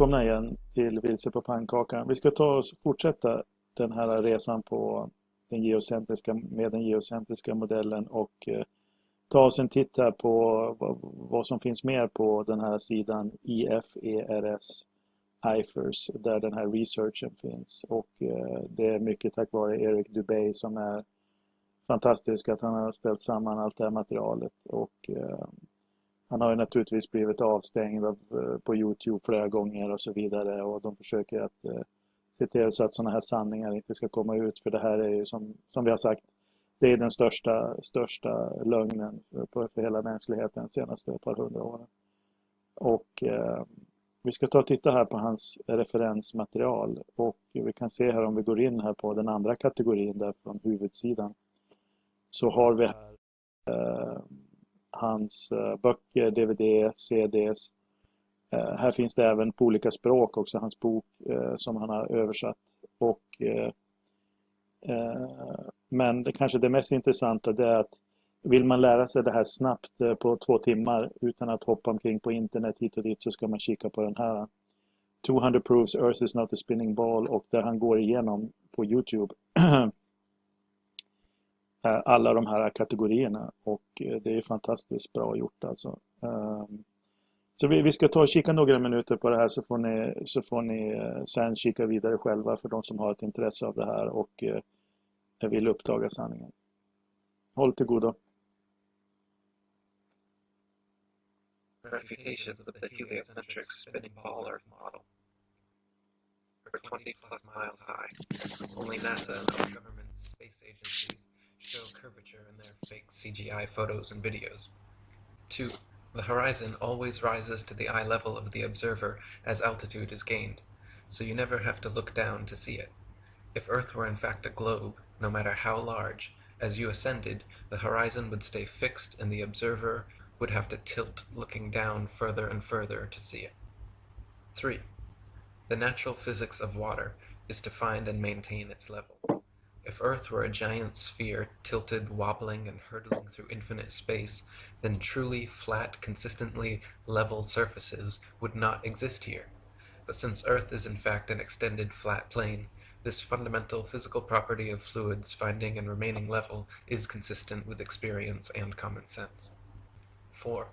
välkomna igen till Vilse på pannkakan. Vi ska ta oss fortsätta den här resan på med den geocentriska modellen och ta oss en titt här på vad som finns mer på den här sidan IFERS, IFERS, där den här researchen finns. Och det är mycket tack vare Eric Dubays som är fantastisk att han har ställt samman allt det här materialet. Och han har ju naturligtvis blivit avstängd på YouTube flera gånger och så vidare, och de försöker att se till så att sådana här sanningar inte ska komma ut, för det här är ju som vi har sagt, det är den största lögnen för hela mänskligheten de senaste par hundra åren. Och vi ska ta och titta här på hans referensmaterial, och vi kan se här om vi går in här på den andra kategorin där från huvudsidan, så har vi här hans böcker, DVD, CDs. Här finns det även på olika språk också, hans bok som han har översatt. Och, men det mest intressanta det är att vill man lära sig det här snabbt på 2 timmar utan att hoppa omkring på internet hit och dit, så ska man kika på den här 200 Proofs Earth is not a spinning ball, och där han går igenom på YouTube alla de här kategorierna, och det är fantastiskt bra gjort alltså. Så vi ska ta och kika några minuter på det här, så får ni sen kika vidare själva för de som har ett intresse av det här och vill uppdaga sanningen. Håll till godo. Verifications of the heliocentric spinning ball Earth model. For 20 plus miles high, only NASA and other government space agencies show curvature in their fake CGI photos and videos. 2. The horizon always rises to the eye level of the observer as altitude is gained, so you never have to look down to see it. If Earth were in fact a globe, no matter how large, as you ascended, the horizon would stay fixed and the observer would have to tilt looking down further and further to see it. 3. The natural physics of water is to find and maintain its level. If Earth were a giant sphere tilted, wobbling, and hurtling through infinite space, then truly flat, consistently level surfaces would not exist here. But since Earth is in fact an extended flat plane, this fundamental physical property of fluids finding and remaining level is consistent with experience and common sense. 4.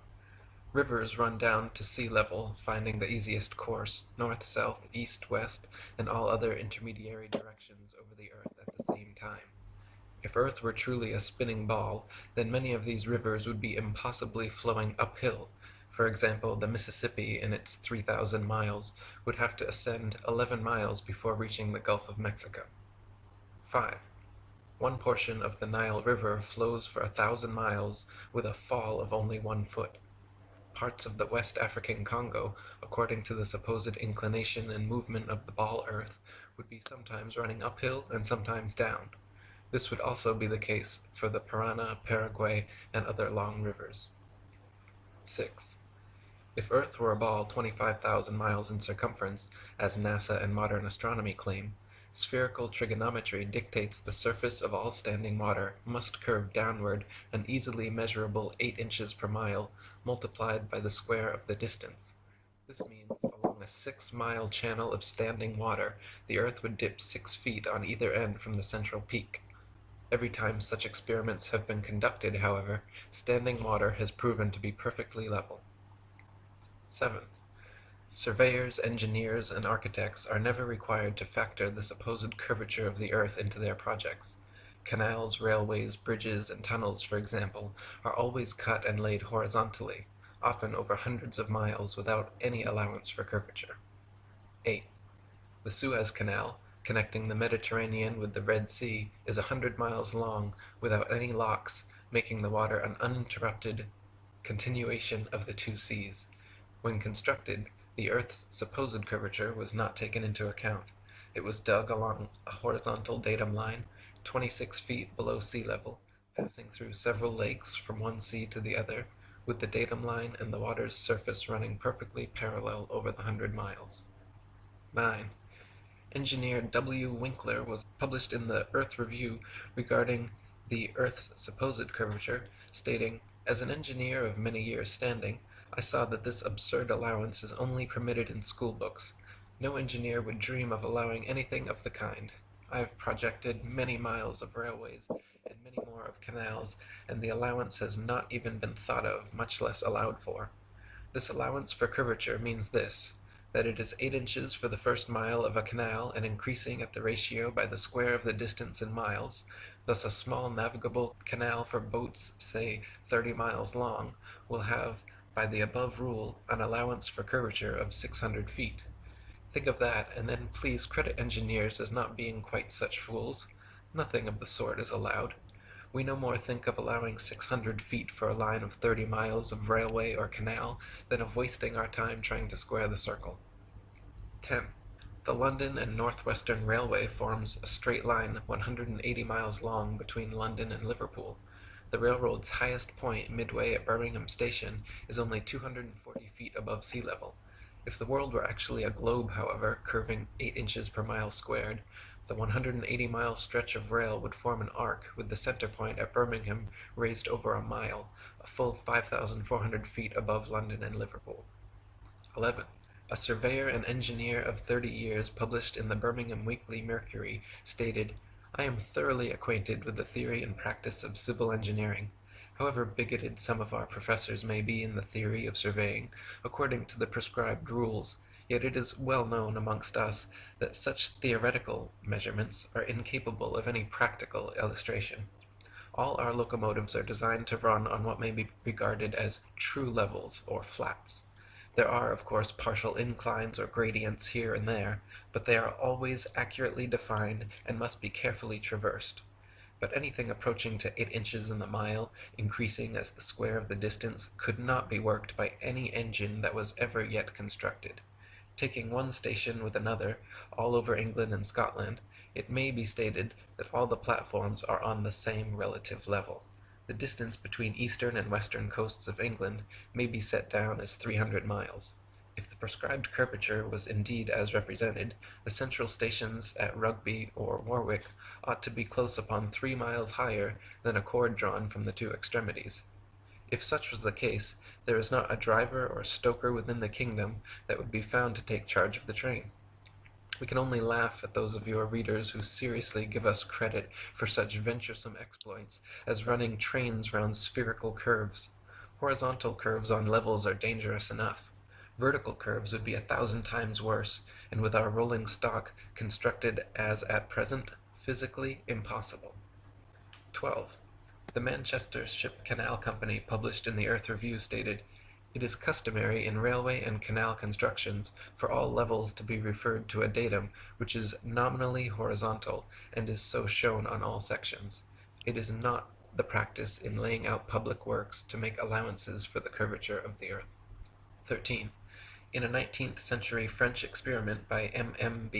Rivers run down to sea level, finding the easiest course, north, south, east, west, and all other intermediary directions over the Earth at the same time. If Earth were truly a spinning ball, then many of these rivers would be impossibly flowing uphill. For example, the Mississippi in its 3,000 miles would have to ascend 11 miles before reaching the Gulf of Mexico. 5. One portion of the Nile River flows for 1,000 miles with a fall of only 1 foot. Parts of the West African Congo, according to the supposed inclination and movement of the ball Earth, would be sometimes running uphill and sometimes down. This would also be the case for the Parana, Paraguay, and other long rivers. 6. If Earth were a ball 25,000 miles in circumference, as NASA and modern astronomy claim, spherical trigonometry dictates the surface of all standing water must curve downward an easily measurable 8 inches per mile, multiplied by the square of the distance. This means along a 6-mile channel of standing water, the Earth would dip 6 feet on either end from the central peak. Every time such experiments have been conducted, however, standing water has proven to be perfectly level. 7. Surveyors, engineers, and architects are never required to factor the supposed curvature of the Earth into their projects. Canals, railways, bridges, and tunnels, for example, are always cut and laid horizontally, often over hundreds of miles without any allowance for curvature. 8. The Suez Canal, connecting the Mediterranean with the Red Sea, is 100 miles long without any locks, making the water an uninterrupted continuation of the two seas. When constructed, the Earth's supposed curvature was not taken into account. It was dug along a horizontal datum line, 26 feet below sea level, passing through several lakes from one sea to the other, with the datum line and the water's surface running perfectly parallel over the 100 miles. 9. Engineer W. Winkler was published in the Earth Review regarding the Earth's supposed curvature, stating, "As an engineer of many years standing, I saw that this absurd allowance is only permitted in school books. No engineer would dream of allowing anything of the kind. I have projected many miles of railways and many more of canals, and the allowance has not even been thought of, much less allowed for. This allowance for curvature means this, that it is 8 inches for the first mile of a canal and increasing at the ratio by the square of the distance in miles. Thus a small navigable canal for boats, say 30 miles long, will have, by the above rule, an allowance for curvature of 600 feet. Think of that, and then please credit engineers as not being quite such fools. Nothing of the sort is allowed. We no more think of allowing 600 feet for a line of 30 miles of railway or canal than of wasting our time trying to square the circle. 10. The London and North Western Railway forms a straight line 180 miles long between London and Liverpool. The railroad's highest point midway at Birmingham Station is only 240 feet above sea level. If the world were actually a globe, however, curving 8 inches per mile squared, the 180-mile stretch of rail would form an arc with the center point at Birmingham raised over a mile, a full 5,400 feet above London and Liverpool. 11. A surveyor and engineer of 30 years published in the Birmingham Weekly Mercury stated, "I am thoroughly acquainted with the theory and practice of civil engineering. However bigoted some of our professors may be in the theory of surveying, according to the prescribed rules, yet it is well known amongst us that such theoretical measurements are incapable of any practical illustration. All our locomotives are designed to run on what may be regarded as true levels or flats. There are, of course, partial inclines or gradients here and there, but they are always accurately defined and must be carefully traversed. But anything approaching to 8 inches in the mile, increasing as the square of the distance, could not be worked by any engine that was ever yet constructed. Taking one station with another, all over England and Scotland, it may be stated that all the platforms are on the same relative level. The distance between eastern and western coasts of England may be set down as 300 miles. If the prescribed curvature was indeed as represented, the central stations at Rugby or Warwick ought to be close upon 3 miles higher than a cord drawn from the two extremities. If such was the case, there is not a driver or stoker within the kingdom that would be found to take charge of the train. We can only laugh at those of your readers who seriously give us credit for such venturesome exploits as running trains round spherical curves. Horizontal curves on levels are dangerous enough. Vertical curves would be 1,000 times worse, and with our rolling stock constructed as at present, physically impossible. 12. The Manchester Ship Canal Company published in the Earth Review stated, "It is customary in railway and canal constructions for all levels to be referred to a datum which is nominally horizontal and is so shown on all sections. It is not the practice in laying out public works to make allowances for the curvature of the earth." 13. In a 19th century French experiment by M.M.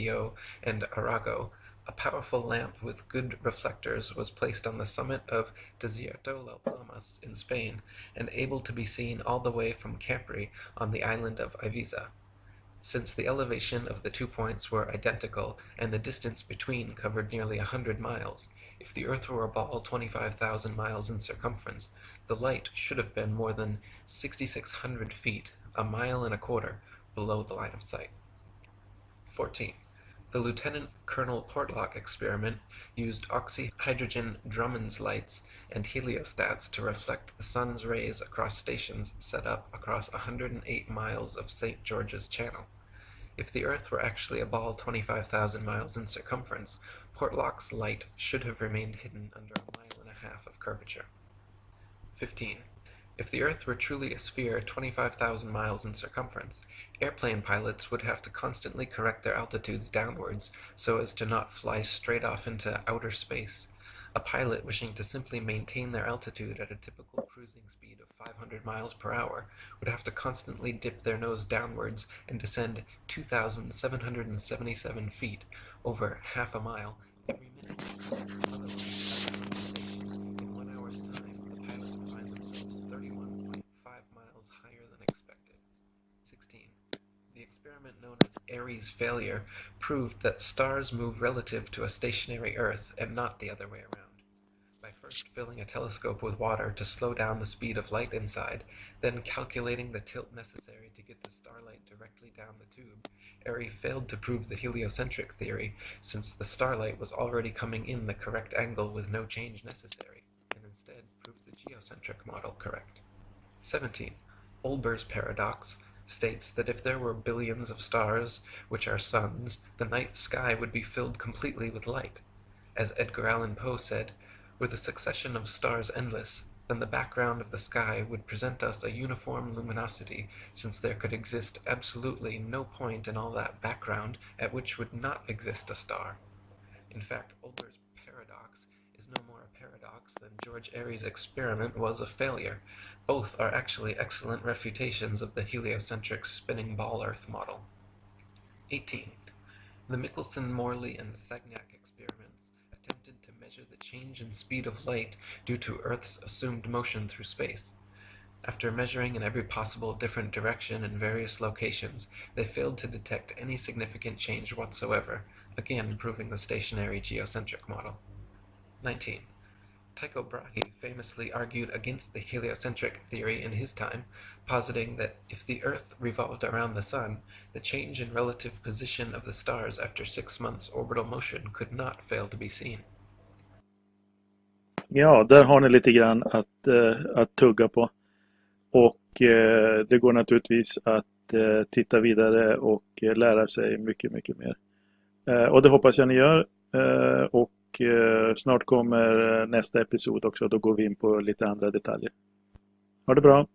and Arago, a powerful lamp with good reflectors was placed on the summit of Desierto las Palmas in Spain, and able to be seen all the way from Capri on the island of Ibiza. Since the elevation of the 2 points were identical and the distance between covered nearly 100 miles, if the earth were a ball 25,000 miles in circumference, the light should have been more than 6,600 feet, a mile and a quarter, below the line of sight. 14. The Lieutenant Colonel Portlock experiment used oxyhydrogen Drummond's lights and heliostats to reflect the sun's rays across stations set up across 108 miles of St. George's Channel. If the earth were actually a ball 25,000 miles in circumference, Portlock's light should have remained hidden under a mile and a half of curvature. 15. If the earth were truly a sphere 25,000 miles in circumference, airplane pilots would have to constantly correct their altitudes downwards so as to not fly straight off into outer space. A pilot wishing to simply maintain their altitude at a typical cruising speed of 500 miles per hour would have to constantly dip their nose downwards and descend 2,777 feet, over half a mile, every minute. Otherwise, in 1 hour's time, the pilots would find themselves 31.5 miles higher than expected. 16. The experiment known as Airy's failure proved that stars move relative to a stationary Earth and not the other way around. By first filling a telescope with water to slow down the speed of light inside, then calculating the tilt necessary to get the starlight directly down the tube, Airy failed to prove the heliocentric theory, since the starlight was already coming in the correct angle with no change necessary, and instead proved the geocentric model correct. 17. Olber's paradox states that if there were billions of stars, which are suns, the night sky would be filled completely with light. As Edgar Allan Poe said, were the succession of stars endless, then the background of the sky would present us a uniform luminosity, since there could exist absolutely no point in all that background at which would not exist a star. In fact, Olber's paradox is no more a paradox than George Airy's experiment was a failure. Both are actually excellent refutations of the heliocentric spinning ball Earth model. 18. The Michelson, Morley, and Sagnac experiments attempted to measure the change in speed of light due to Earth's assumed motion through space. After measuring in every possible different direction in various locations, they failed to detect any significant change whatsoever, again proving the stationary geocentric model. 19. Tycho Brahe famously argued against the heliocentric theory in his time, positing that if the Earth revolved around the Sun, the change in relative position of the stars after 6 months' orbital motion could not fail to be seen. Ja, där har ni lite grann att tugga på. Och det går naturligtvis att titta vidare och lära sig mycket, mycket mer. Och det hoppas jag ni gör. Och snart kommer nästa episod också. Då går vi in på lite andra detaljer. Ha det bra!